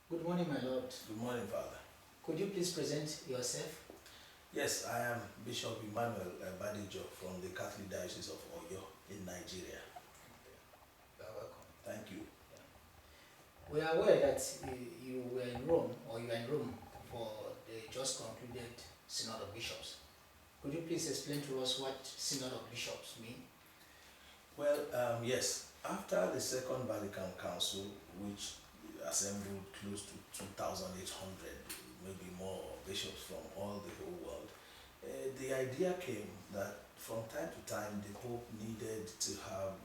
Good morning, my Lord. Good morning, Father. Could you please present yourself? Yes, I am Bishop Emmanuel Badejo from the Catholic Diocese of Oyo in Nigeria. You are welcome. Thank you. We are aware that you were in Rome, or you are in Rome for the just concluded Synod of Bishops. Could you please explain to us what Synod of Bishops mean? Well, yes, after the Second Vatican Council, which assembled close to 2,800, maybe more, bishops from all the whole world, the idea came that from time to time the Pope needed to have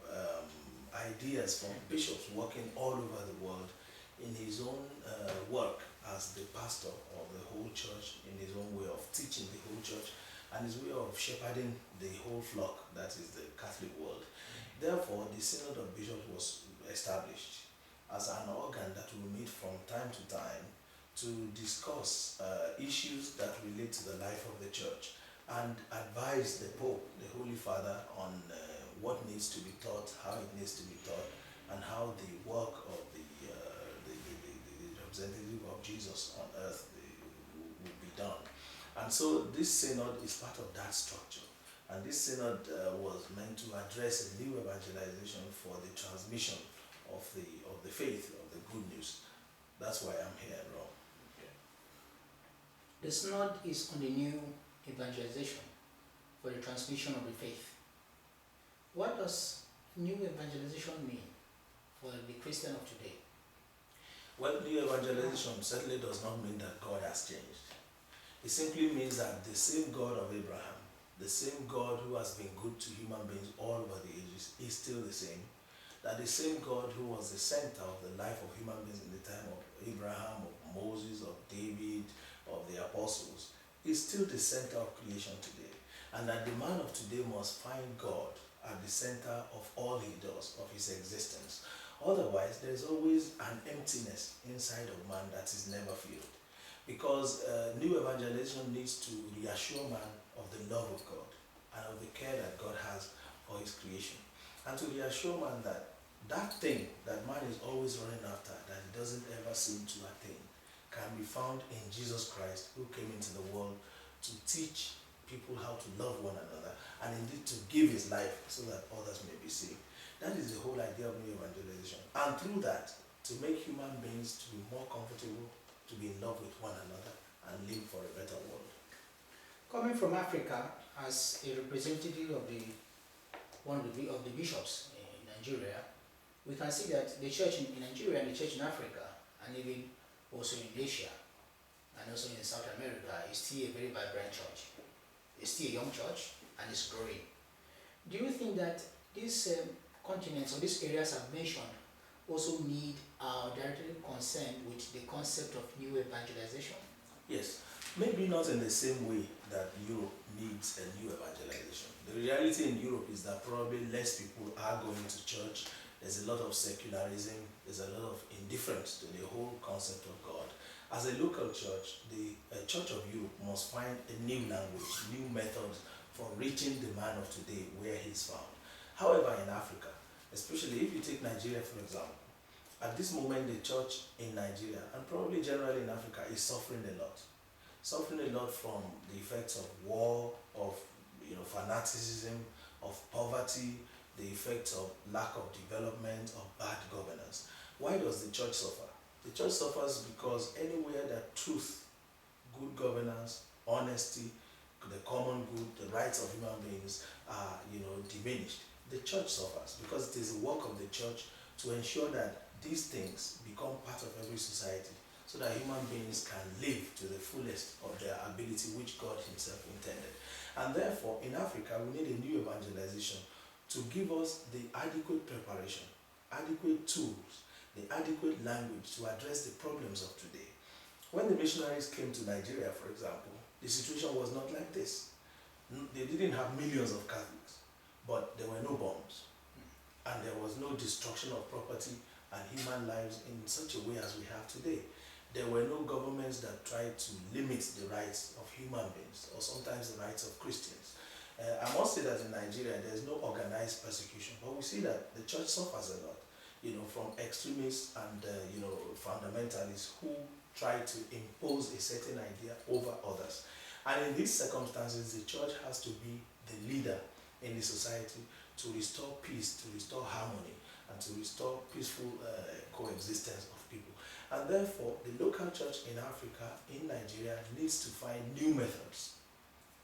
ideas from bishops working all over the world in his own work as the pastor of the whole church, in his own way of teaching the whole church, and his way of shepherding the whole flock, that is the Catholic world. Therefore, the Synod of Bishops was established as an organ that will meet from time to time to discuss issues that relate to the life of the church and advise the Pope, the Holy Father, on what needs to be taught, how it needs to be taught, and how the work of the representative of Jesus on earth will be done. And so this synod is part of that structure. And this synod was meant to address a new evangelization for the transmission of the faith, of the good news. That's why I'm here in Rome. The Synod is on the new evangelization for the transmission of the faith. What does new evangelization mean for the Christian of today? Well, new evangelization certainly does not mean that God has changed. It simply means that the same God of Abraham, the same God who has been good to human beings all over the ages, is still the same. That the same God who was the center of the life of human beings in the time of Abraham, of Moses, of David, of the apostles, is still the center of creation today. And that the man of today must find God at the center of all he does, of his existence. Otherwise, there is always an emptiness inside of man that is never filled. Because new evangelization needs to reassure man of the love of God and of the care that God has for his creation. And to reassure man that that thing that man is always running after, that he doesn't ever seem to attain, can be found in Jesus Christ, who came into the world to teach people how to love one another and indeed to give his life so that others may be saved. That is the whole idea of new evangelization. And through that, to make human beings to be more comfortable, to be in love with one another and live for a better world. Coming from Africa as a representative of one of the bishops in Nigeria, we can see that the church in Nigeria and the church in Africa, and even also in Asia and also in South America, is still a very vibrant church. It's still a young church and it's growing. Do you think that these continents or these areas I've mentioned also need directly concerned with the concept of new evangelization? Yes, maybe not in the same way that Europe needs a new evangelization. The reality in Europe is that probably less people are going to church. There's a lot of secularism, there's a lot of indifference to the whole concept of God. As a local church, the Church of Europe must find a new language, new methods for reaching the man of today where he's found. However, in Africa, especially if you take Nigeria for example, at this moment the church in Nigeria, and probably generally in Africa, is suffering a lot. Suffering a lot from the effects of war, of fanaticism, of poverty, the effects of lack of development, of bad governance. Why does the church suffer? The church suffers because anywhere that truth, good governance, honesty, the common good, the rights of human beings are diminished, the church suffers, because it is the work of the church to ensure that these things become part of every society, so that human beings can live to the fullest of their ability which God himself intended. And therefore, in Africa, we need a new evangelization to give us the adequate preparation, adequate tools, the adequate language to address the problems of today. When the missionaries came to Nigeria, for example, the situation was not like this. They didn't have millions of Catholics, but there were no bombs, and there was no destruction of property and human lives in such a way as we have today. There were no governments that tried to limit the rights of human beings, or sometimes the rights of Christians. I must say that in Nigeria, there is no organized persecution, but we see that the church suffers a lot. from extremists and fundamentalists who try to impose a certain idea over others. And in these circumstances, the church has to be the leader in the society to restore peace, to restore harmony, and to restore peaceful coexistence of people. And therefore, the local church in Africa, in Nigeria, needs to find new methods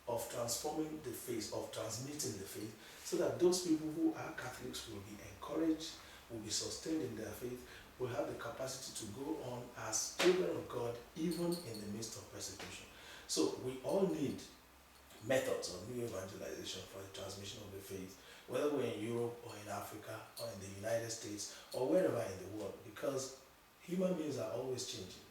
of transforming the faith, of transmitting the faith, so that those people who are Catholics will be encouraged, will be sustained in their faith, will have the capacity to go on as children of God, even in the midst of persecution. So we all need methods of new evangelization for the transmission of the faith, whether we're in Europe or in Africa or in the United States or wherever in the world, because human beings are always changing.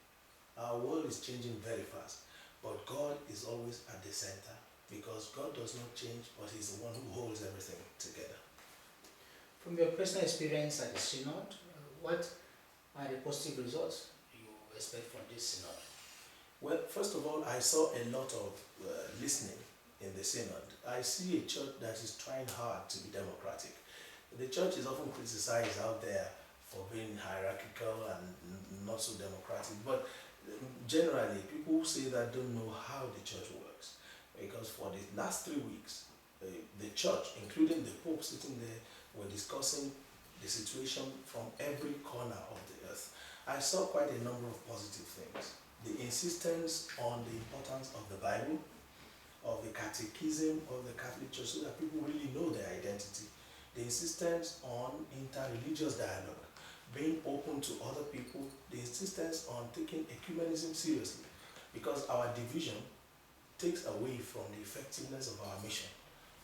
Our world is changing very fast, but God is always at the center, because God does not change, but He's the one who holds everything together. From your personal experience at the Synod, what are the positive results you expect from this Synod? Well, first of all, I saw a lot of listening in the Synod. I see a church that is trying hard to be democratic. The church is often criticized out there for being hierarchical and not so democratic, but generally, people who say that don't know how the church works. Because for the last 3 weeks, the church, including the Pope sitting there, were discussing the situation from every corner of the earth. I saw quite a number of positive things. The insistence on the importance of the Bible, of the catechism of the Catholic Church, so that people really know their identity. The insistence on interreligious dialogue, being open to other people, the insistence on taking ecumenism seriously, because our division takes away from the effectiveness of our mission,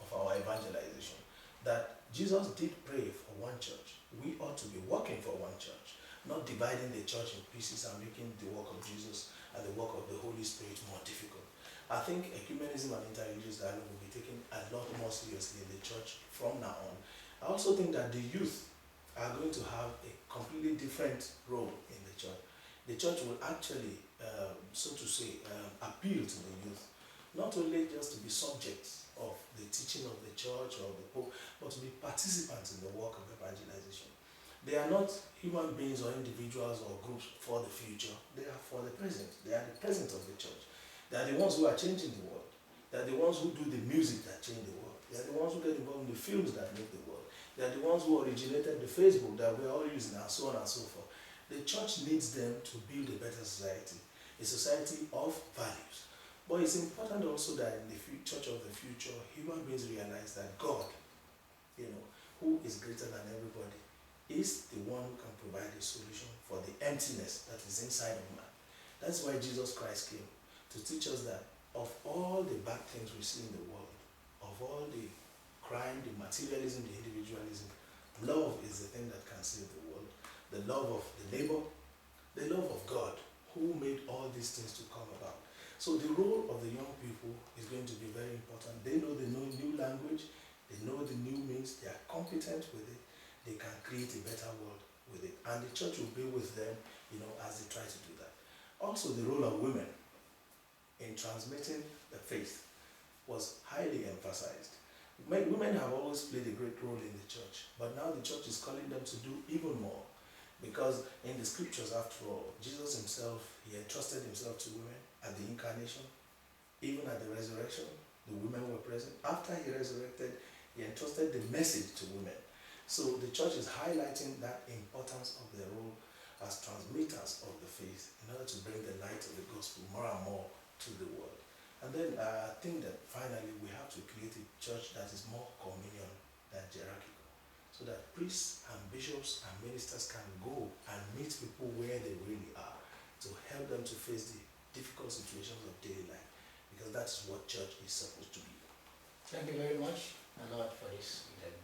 of our evangelization. That Jesus did pray for one church. We ought to be working for one church, not dividing the church in pieces and making the work of Jesus and the work of the Holy Spirit more difficult. I think ecumenism and interreligious dialogue will be taken a lot more seriously in the church from now on. I also think that the youth are going to have a completely different role in the church. The church will actually, so to say, appeal to the youth, not only just to be subjects of the teaching of the church or the Pope, but to be participants in the work of evangelization. They are not human beings or individuals or groups for the future. They are for the present. They are the present of the church. They are the ones who are changing the world. They are the ones who do the music that change the world. They are the ones who get involved in the films that make the world. They are the ones who originated the Facebook that we're all using, and so on and so forth. The church needs them to build a better society, a society of values. But it's important also that in the church of the future, human beings realize that God, who is greater than everybody, is the one who can provide a solution for the emptiness that is inside of man. That's why Jesus Christ came, to teach us that of all the bad things we see in the world, of all the crime, the materialism, the individualism, love is the thing that can save the world. The love of the neighbor, the love of God, who made all these things to come about. So the role of the young people is going to be very important. They know the new language, they know the new means, they are competent with it, they can create a better world with it. And the church will be with them, as they try to do that. Also, the role of women in transmitting the faith was highly emphasized. Women have always played a great role in the church, but now the church is calling them to do even more. Because in the scriptures, after all, Jesus himself, he entrusted himself to women at the incarnation, even at the resurrection, the women were present. After he resurrected, he entrusted the message to women. So the church is highlighting that importance of their role as transmitters of the faith in order to bring the light of the gospel more and more to the world. And then I think that finally we have to create a church that is more communion than hierarchical, so that priests and bishops and ministers can go and meet people where they really are, to help them to face the difficult situations of daily life, because that's what church is supposed to be. Thank you very much, and Lord, for this interview.